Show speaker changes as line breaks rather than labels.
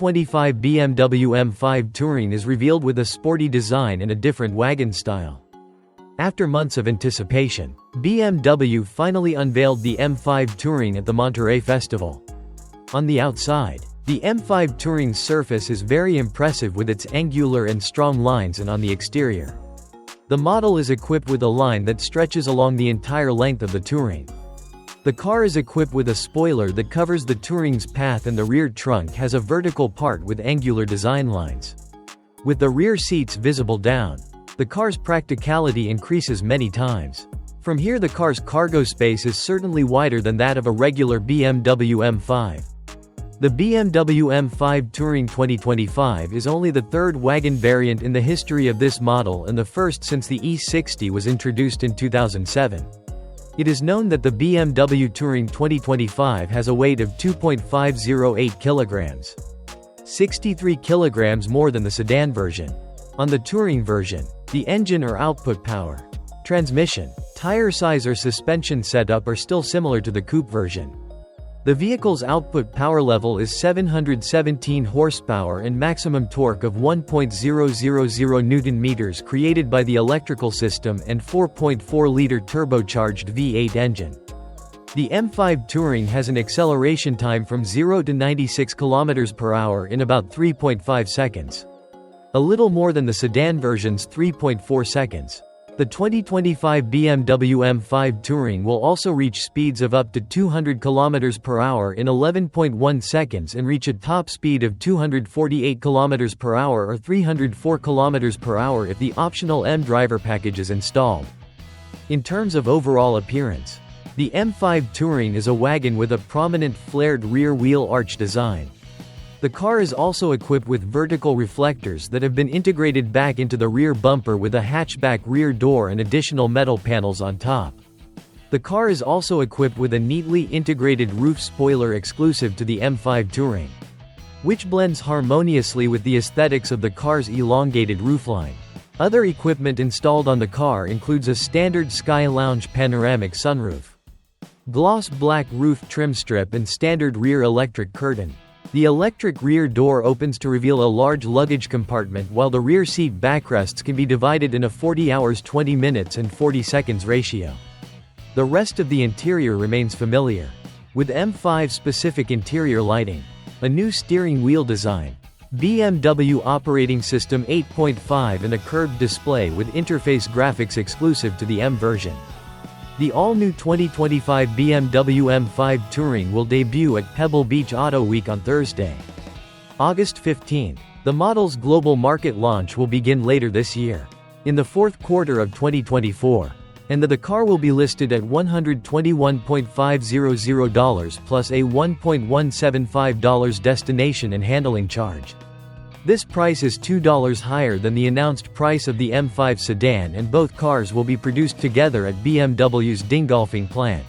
2025 BMW M5 Touring is revealed with a sporty design and a different wagon style. After months of anticipation, BMW finally unveiled the M5 Touring at the Monterey Festival. On the outside, the M5 Touring's surface is very impressive with its angular and strong lines, and on the exterior, the model is equipped with a line that stretches along the entire length of the Touring. The car is equipped with a spoiler that covers the Touring's path, and the rear trunk has a vertical part with angular design lines. With the rear seats visible down, the car's practicality increases many times. From here, the car's cargo space is certainly wider than that of a regular BMW M5. The BMW M5 Touring 2025 is only the third wagon variant in the history of this model and the first since the E60 was introduced in 2007. It is known that the BMW Touring 2025 has a weight of 2.508 kilograms, 63 kilograms more than the sedan version. On the Touring version, the engine or output power, transmission, tire size or suspension setup are still similar to the coupe version. The vehicle's output power level is 717 horsepower and maximum torque of 1.000 Nm created by the electrical system and 4.4-liter turbocharged V8 engine. The M5 Touring has an acceleration time from 0 to 96 km/h in about 3.5 seconds. A little more than the sedan version's 3.4 seconds. The 2025 BMW M5 Touring will also reach speeds of up to 200 km/h in 11.1 seconds and reach a top speed of 248 km/h or 304 km/h if the optional M driver package is installed. In terms of overall appearance, the M5 Touring is a wagon with a prominent flared rear wheel arch design. The car is also equipped with vertical reflectors that have been integrated back into the rear bumper with a hatchback rear door and additional metal panels on top. The car is also equipped with a neatly integrated roof spoiler exclusive to the M5 Touring, which blends harmoniously with the aesthetics of the car's elongated roofline. Other equipment installed on the car includes a standard Sky Lounge panoramic sunroof, gloss black roof trim strip and standard rear electric curtain. The electric rear door opens to reveal a large luggage compartment, while the rear seat backrests can be divided in a 40 hours 20 minutes and 40 seconds ratio. The rest of the interior remains familiar, with M5-specific interior lighting, a new steering wheel design, BMW operating system 8.5 and a curved display with interface graphics exclusive to the M version. The all-new 2025 BMW M5 Touring will debut at Pebble Beach Auto Week on Thursday, August 15. The model's global market launch will begin later this year, in the fourth quarter of 2024, and the car will be listed at $121,500 plus a $1.175 destination and handling charge. This price is $2 higher than the announced price of the M5 sedan, and both cars will be produced together at BMW's Dingolfing plant.